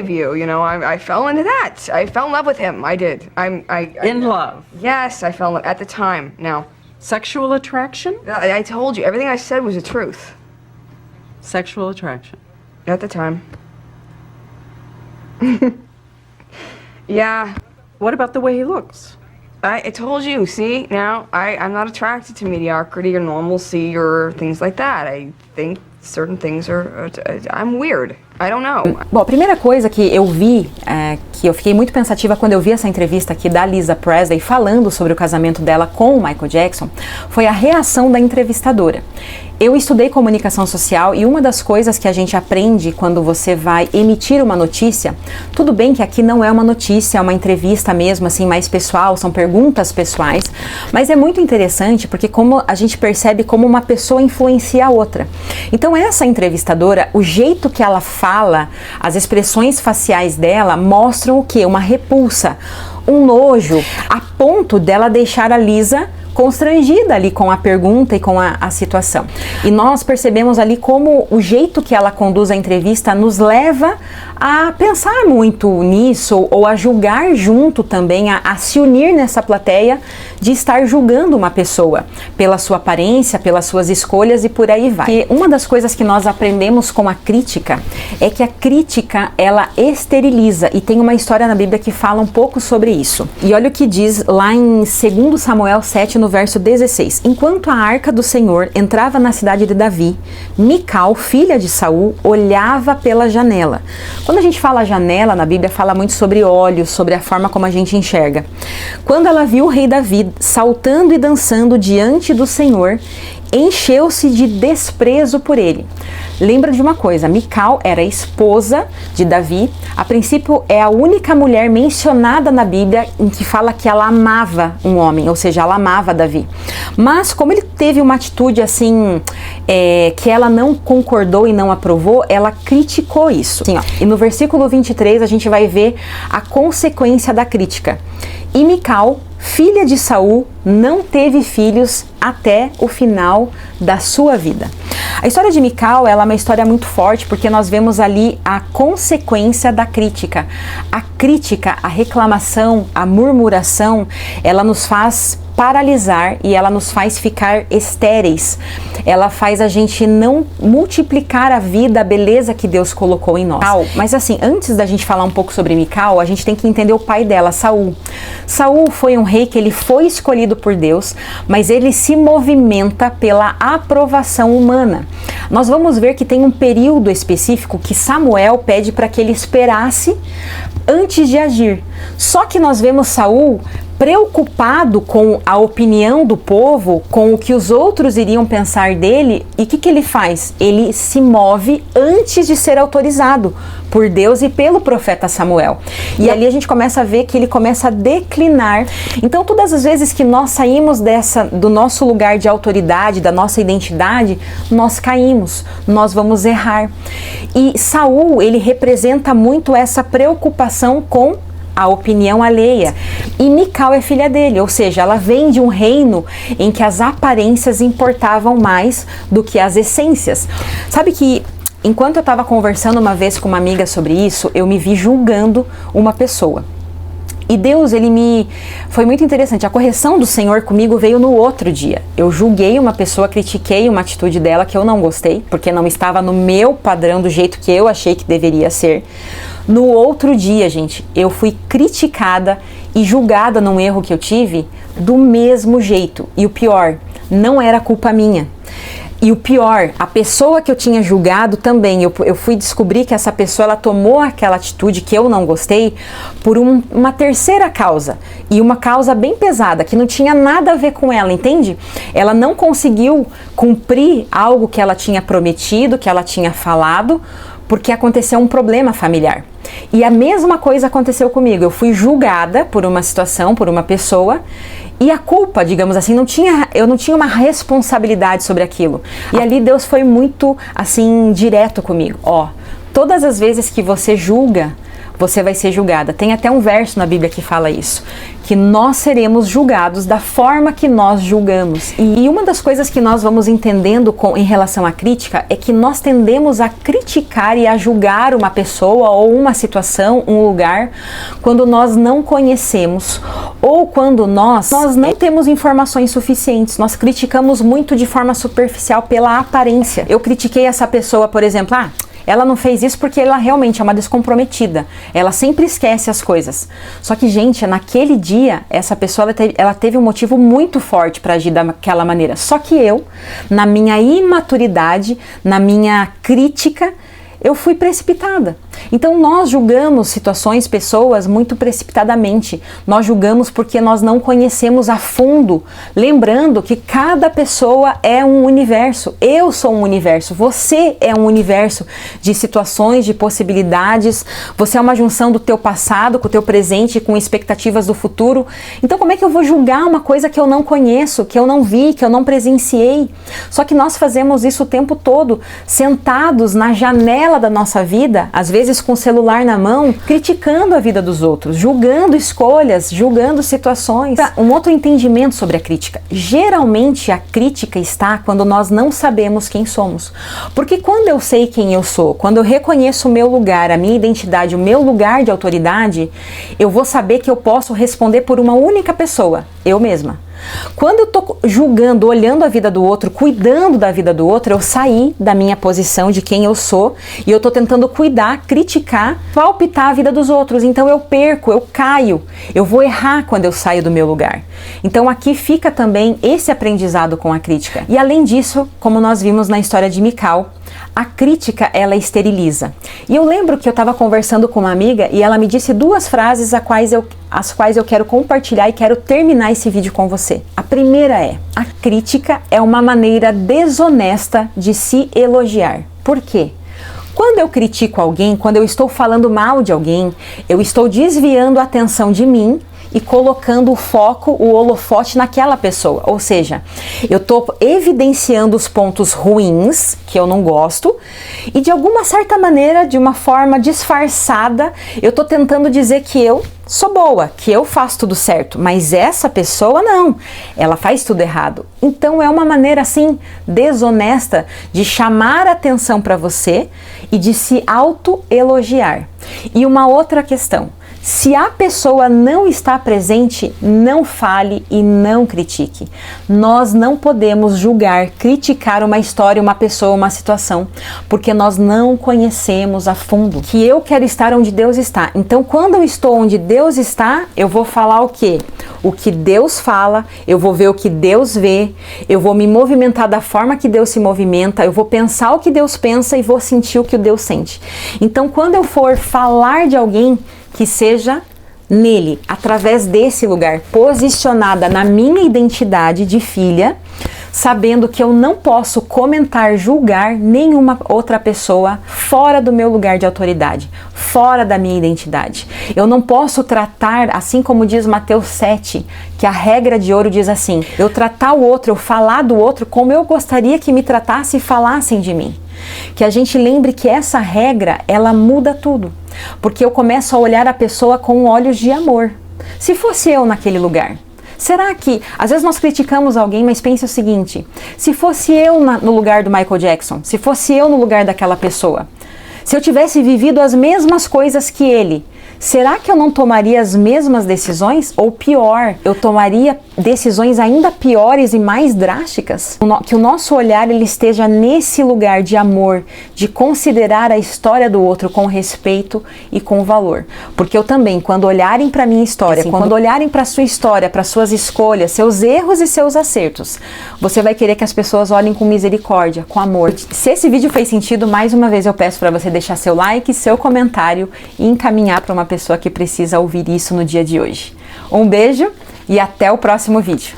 you know, I fell into that. I fell in love with him. I did. In love. Yes, I fell in love at the time. Now, Sexual attraction? I told you everything I said was the truth Sexual attraction. at the time. Yeah, What about the way he looks? I told you. See, now I'm not attracted to mediocrity or normalcy or things like that. I think certain things I'm weird. I don't know. Bom, a primeira coisa que eu vi, que eu fiquei muito pensativa quando eu vi essa entrevista aqui da Lisa Presley falando sobre o casamento dela com o Michael Jackson, foi a reação da entrevistadora. Eu estudei comunicação social e uma das coisas que a gente aprende quando você vai emitir uma notícia, tudo bem que aqui não é uma notícia, é uma entrevista mesmo, assim, mais pessoal, são perguntas pessoais, mas é muito interessante porque como a gente percebe como uma pessoa influencia a outra. Então essa entrevistadora, o jeito que ela fala, as expressões faciais dela mostram o quê? Uma repulsa, um nojo, a ponto dela deixar a Lisa constrangida ali com a pergunta e com a situação. E nós percebemos ali como o jeito que ela conduz a entrevista nos leva a pensar muito nisso ou a julgar junto também, a se unir nessa plateia de estar julgando uma pessoa pela sua aparência, pelas suas escolhas e por aí vai. E uma das coisas que nós aprendemos com a crítica é que a crítica, ela esteriliza, e tem uma história na Bíblia que fala um pouco sobre isso. E olha o que diz lá em 2 Samuel 7, no verso 16. Enquanto a arca do Senhor entrava na cidade de Davi, Mical, filha de Saul, olhava pela janela. Quando a gente fala janela, na Bíblia fala muito sobre olhos, sobre a forma como a gente enxerga. Quando ela viu o rei Davi saltando e dançando diante do Senhor, encheu-se de desprezo por ele. Lembra de uma coisa, Mical era esposa de Davi, a princípio é a única mulher mencionada na Bíblia em que fala que ela amava um homem, ou seja, ela amava Davi. Mas como ele teve uma atitude assim, que ela não concordou e não aprovou, ela criticou isso. Assim, ó, e no versículo 23 a gente vai ver a consequência da crítica. E Mical, filha de Saul, não teve filhos até o final da sua vida. A história de Mical, ela é uma história muito forte porque nós vemos ali a consequência da crítica. A crítica, a reclamação, a murmuração, ela nos faz paralisar e ela nos faz ficar estéreis. Ela faz a gente não multiplicar a vida, a beleza que Deus colocou em nós. Mas assim, antes da gente falar um pouco sobre Mical, a gente tem que entender o pai dela, Saul. Saul foi um rei que ele foi escolhido por Deus, mas ele se movimenta pela aprovação humana. Nós vamos ver que tem um período específico que Samuel pede para que ele esperasse antes de agir. Só que nós vemos Saul preocupado com a opinião do povo, com o que os outros iriam pensar dele, e o que ele faz? Ele se move antes de ser autorizado por Deus e pelo profeta Samuel. E ali a gente começa a ver que ele começa a declinar. Então todas as vezes que nós saímos do nosso lugar de autoridade, da nossa identidade, nós caímos, nós vamos errar. E Saul, ele representa muito essa preocupação com a opinião alheia. E Mical é filha dele, ou seja, ela vem de um reino em que as aparências importavam mais do que as essências. Sabe que enquanto eu estava conversando uma vez com uma amiga sobre isso, eu me vi julgando uma pessoa. E Deus, foi muito interessante, a correção do Senhor comigo veio no outro dia. Eu julguei uma pessoa, critiquei uma atitude dela que eu não gostei, porque não estava no meu padrão do jeito que eu achei que deveria ser. No outro dia, gente, eu fui criticada e julgada num erro que eu tive do mesmo jeito. E o pior, não era culpa minha. E o pior, a pessoa que eu tinha julgado também, eu fui descobrir que essa pessoa, ela tomou aquela atitude que eu não gostei por uma terceira causa. E uma causa bem pesada, que não tinha nada a ver com ela, entende? Ela não conseguiu cumprir algo que ela tinha prometido, que ela tinha falado, porque aconteceu um problema familiar. E a mesma coisa aconteceu comigo. Eu fui julgada por uma situação, por uma pessoa, e a culpa, digamos assim, eu não tinha uma responsabilidade sobre aquilo. E ali Deus foi muito, assim, direto comigo. Ó, todas as vezes que você julga você vai ser julgada. Tem até um verso na Bíblia que fala isso, que nós seremos julgados da forma que nós julgamos. E uma das coisas que nós vamos entendendo em relação à crítica é que nós tendemos a criticar e a julgar uma pessoa ou uma situação, um lugar, quando nós não conhecemos ou quando nós não temos informações suficientes. Nós criticamos muito de forma superficial pela aparência. Eu critiquei essa pessoa, por exemplo, ela não fez isso porque ela realmente é uma descomprometida. Ela sempre esquece as coisas. Só que, gente, naquele dia, essa pessoa ela teve um motivo muito forte para agir daquela maneira. Só que eu, na minha imaturidade, na minha crítica, eu fui precipitada. Então nós julgamos situações, pessoas muito precipitadamente. Nós julgamos porque nós não conhecemos a fundo. Lembrando que cada pessoa é um universo. Eu sou um universo. Você é um universo de situações, de possibilidades. Você é uma junção do teu passado com o teu presente, com expectativas do futuro. Então como é que eu vou julgar uma coisa que eu não conheço, que eu não vi, que eu não presenciei? Só que nós fazemos isso o tempo todo, sentados na janela da nossa vida, às vezes com o celular na mão, criticando a vida dos outros, julgando escolhas, julgando situações. Um outro entendimento sobre a crítica. Geralmente a crítica está quando nós não sabemos quem somos. Porque quando eu sei quem eu sou, quando eu reconheço o meu lugar, a minha identidade, o meu lugar de autoridade, eu vou saber que eu posso responder por uma única pessoa, eu mesma. Quando eu tô julgando, olhando a vida do outro, cuidando da vida do outro, eu saí da minha posição de quem eu sou e eu tô tentando cuidar, criticar, palpitar a vida dos outros. Então eu perco, eu caio, eu vou errar quando eu saio do meu lugar. Então aqui fica também esse aprendizado com a crítica. E além disso, como nós vimos na história de Mical, a crítica, ela esteriliza. E eu lembro que eu estava conversando com uma amiga e ela me disse duas frases as quais eu quero compartilhar e quero terminar esse vídeo com você. A primeira é: a crítica é uma maneira desonesta de se elogiar. Por quê? Quando eu critico alguém, quando eu estou falando mal de alguém, eu estou desviando a atenção de mim e colocando o foco, o holofote naquela pessoa. Ou seja, eu estou evidenciando os pontos ruins, que eu não gosto, e de alguma certa maneira, de uma forma disfarçada, eu estou tentando dizer que eu sou boa, que eu faço tudo certo, mas essa pessoa não, ela faz tudo errado. Então é uma maneira assim desonesta de chamar a atenção para você e de se autoelogiar. E uma outra questão: se a pessoa não está presente, não fale e não critique. Nós não podemos julgar, criticar uma história, uma pessoa, uma situação, porque nós não conhecemos a fundo. Que eu quero estar onde Deus está. Então, quando eu estou onde Deus está, eu vou falar o quê? O que Deus fala, eu vou ver o que Deus vê, eu vou me movimentar da forma que Deus se movimenta, eu vou pensar o que Deus pensa e vou sentir o que Deus sente. Então, quando eu for falar de alguém, que seja nele, através desse lugar, posicionada na minha identidade de filha, sabendo que eu não posso comentar, julgar nenhuma outra pessoa fora do meu lugar de autoridade, fora da minha identidade. Eu não posso tratar, assim como diz Mateus 7, que a regra de ouro diz assim: eu tratar o outro, eu falar do outro como eu gostaria que me tratasse e falassem de mim. Que a gente lembre que essa regra, ela muda tudo. Porque eu começo a olhar a pessoa com olhos de amor. Se fosse eu naquele lugar, será que... Às vezes nós criticamos alguém, mas pense o seguinte: se fosse eu no lugar do Michael Jackson, se fosse eu no lugar daquela pessoa, se eu tivesse vivido as mesmas coisas que ele, será que eu não tomaria as mesmas decisões? Ou pior, eu tomaria decisões ainda piores e mais drásticas? Que o nosso olhar ele esteja nesse lugar de amor, de considerar a história do outro com respeito e com valor. Porque eu também, quando olharem para minha história, quando olharem para sua história, para suas escolhas, seus erros e seus acertos, você vai querer que as pessoas olhem com misericórdia, com amor. Se esse vídeo fez sentido, mais uma vez eu peço para você deixar seu like, seu comentário e encaminhar para uma pessoa que precisa ouvir isso no dia de hoje. Um beijo e até o próximo vídeo.